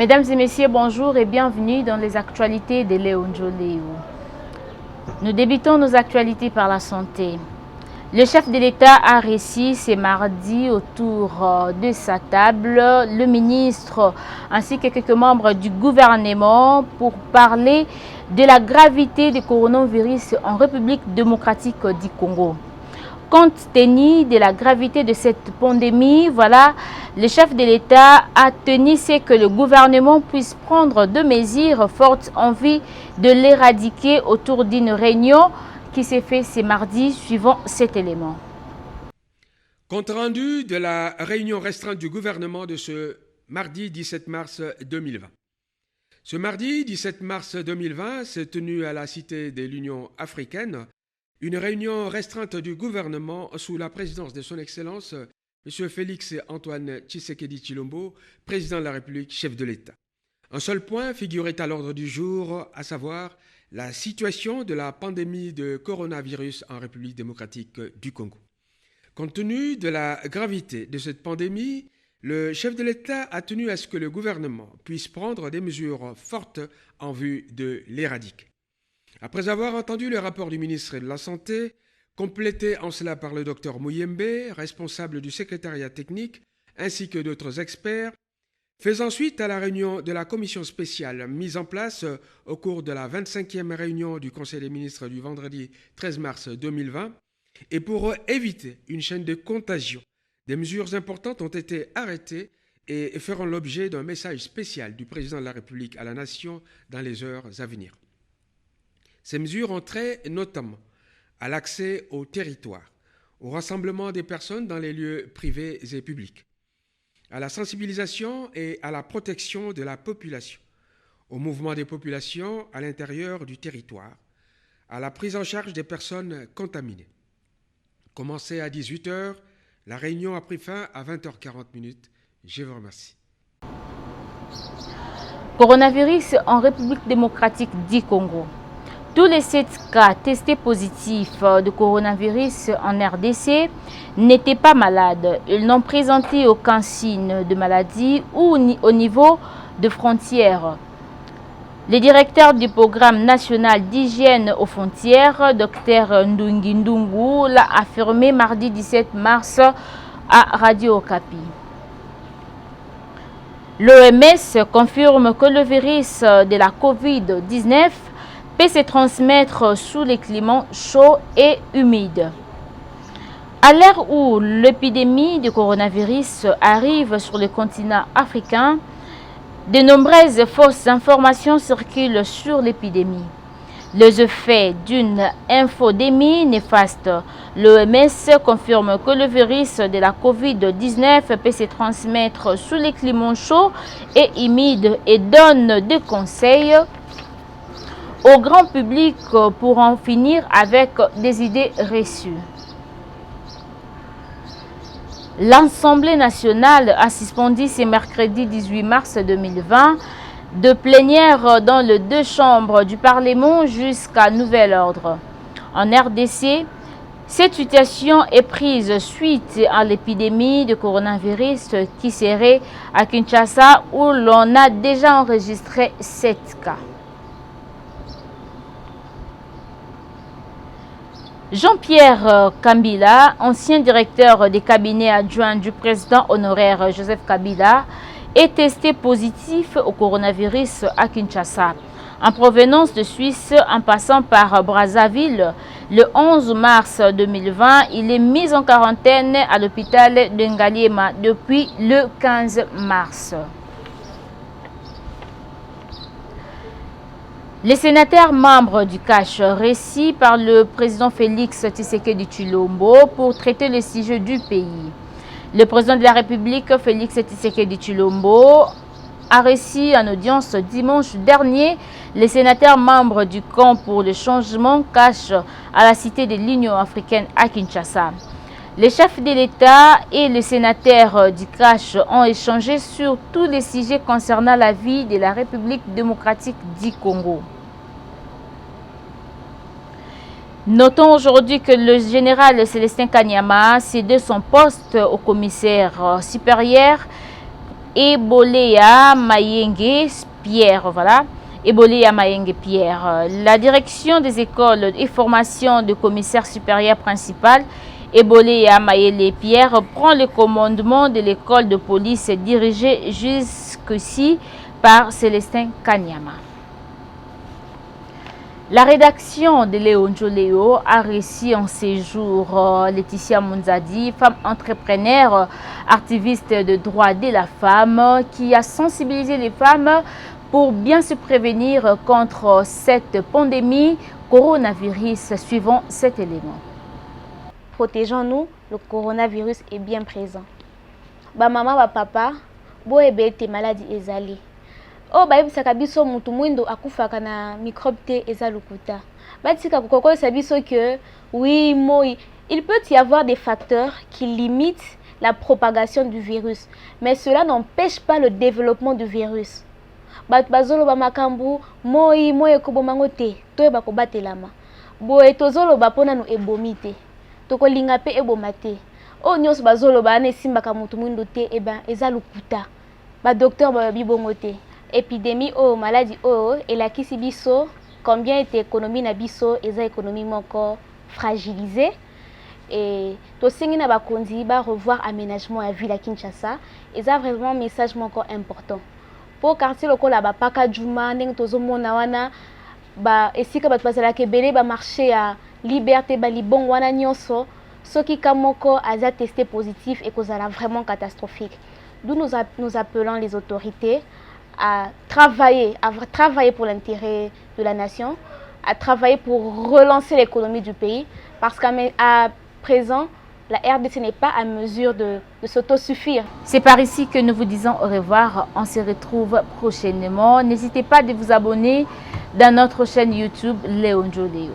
Mesdames et messieurs, bonjour et bienvenue dans les actualités de Léon Joléo. Nous débutons nos actualités par la santé. Le chef de l'État a reçu ce mardi autour de sa table le ministre ainsi que quelques membres du gouvernement pour parler de la gravité du coronavirus en République démocratique du Congo. Compte tenu de la gravité de cette pandémie, voilà, le chef de l'État a tenu ce que le gouvernement puisse prendre de mesures fortes en vue de l'éradiquer autour d'une réunion qui s'est faite ce mardi suivant cet élément. Compte rendu de la réunion restreinte du gouvernement de ce mardi 17 mars 2020. Ce mardi 17 mars 2020 s'est tenu à la Cité de l'Union africaine une réunion restreinte du gouvernement sous la présidence de son Excellence, M. Félix Antoine Tshisekedi Tshilombo, président de la République, chef de l'État. Un seul point figurait à l'ordre du jour, à savoir la situation de la pandémie de coronavirus en République démocratique du Congo. Compte tenu de la gravité de cette pandémie, le chef de l'État a tenu à ce que le gouvernement puisse prendre des mesures fortes en vue de l'éradiquer. Après avoir entendu le rapport du ministre de la Santé, complété en cela par le docteur Mouyembe, responsable du secrétariat technique, ainsi que d'autres experts, faisant suite à la réunion de la commission spéciale mise en place au cours de la 25e réunion du Conseil des ministres du vendredi 13 mars 2020, et pour éviter une chaîne de contagion, des mesures importantes ont été arrêtées et feront l'objet d'un message spécial du président de la République à la nation dans les heures à venir. Ces mesures ont trait notamment à l'accès au territoire, au rassemblement des personnes dans les lieux privés et publics, à la sensibilisation et à la protection de la population, au mouvement des populations à l'intérieur du territoire, à la prise en charge des personnes contaminées. Commencée à 18h, la réunion a pris fin à 20h40. Je vous remercie. Coronavirus en République démocratique du Congo. Tous les 7 cas testés positifs de coronavirus en RDC n'étaient pas malades. Ils n'ont présenté aucun signe de maladie ou au niveau de frontières. Le directeur du programme national d'hygiène aux frontières, Dr Ndungi Ndungu, l'a affirmé mardi 17 mars à Radio Okapi. L'OMS confirme que le virus de la COVID-19 peut se transmettre sous les climats chauds et humides. À l'heure où l'épidémie du coronavirus arrive sur le continent africain, de nombreuses fausses informations circulent sur l'épidémie. Les effets d'une infodémie néfaste. L'OMS confirme que le virus de la COVID-19 peut se transmettre sous les climats chauds et humides et donne des conseils au grand public pour en finir avec des idées reçues. L'Assemblée nationale a suspendu ce mercredi 18 mars 2020 de plénière dans les 2 chambres du Parlement jusqu'à nouvel ordre. En RDC, cette situation est prise suite à l'épidémie de coronavirus qui serait à Kinshasa où l'on a déjà enregistré 7 cas. Jean-Pierre Kambila, ancien directeur des cabinets adjoints du président honoraire Joseph Kabila, est testé positif au coronavirus à Kinshasa. En provenance de Suisse, en passant par Brazzaville, le 11 mars 2020, il est mis en quarantaine à l'hôpital de Ngaliema depuis le 15 mars. Les sénateurs membres du CACH reçus par le président Félix Tshisekedi Tshilombo pour traiter le sujet du pays. Le président de la République, Félix Tshisekedi Tshilombo, a reçu en audience dimanche dernier les sénateurs membres du camp pour le changement CACH à la Cité de l'Union africaine à Kinshasa. Les chefs de l'État et les sénateurs du CACH ont échangé sur tous les sujets concernant la vie de la République démocratique du Congo. Notons aujourd'hui que le général Célestin Kanyama cédé son poste au commissaire supérieur Eboléa Mayenge Pierre. Voilà. Eboléa Mayenge Pierre. La direction des écoles et formation de commissaire supérieur principal Eboléa Mayele Pierre prend le commandement de l'école de police dirigée jusqu'ici par Célestin Kanyama. La rédaction de Léonjo Léo a réussi en séjour Laetitia Munzadi, femme entrepreneur, activiste de droits de la femme, qui a sensibilisé les femmes pour bien se prévenir contre cette pandémie coronavirus suivant cet élément. Protégeons-nous, le coronavirus est bien présent. Ba maman, ba papa, bo ebete maladie ezali. Oh, ba yebisaka biso mutu mwindo akufaka na microbe te eza lukuta. Ba tika kokoyesa biso que oui, moi, il peut y avoir des facteurs qui limitent la propagation du virus, mais cela n'empêche pas le développement du virus. Bat bazolo ba makambu, moi ekobomango te, to eba ko batelama. Boye tozolo ba pona no ebomite. Toko linga pe ebomate. O nyos bazolo ba ne simbaka mutu mwindo te eba eza lukuta. Ba docteur ba bibongo te. Épidémie ou maladie ou et la kisi biso combien était économie na biso eza économie moko fragilisée et to singi na bakonzi ba revoir aménagement à ville à Kinshasa eza vraiment message moko important pour quartier lokola ba paka juma ndenge tozomona wana ba esika bato bazala kebele ba marché à liberté ba libong wana nyonso soki kamoko aza testé positif et kozala vraiment catastrophique. D'où nous appelons les autorités à travailler pour l'intérêt de la nation, à travailler pour relancer l'économie du pays, parce qu'à présent, la RDC n'est pas à mesure de s'autosuffire. C'est par ici que nous vous disons au revoir. On se retrouve prochainement. N'hésitez pas de vous abonner dans notre chaîne YouTube Léonjo Léo.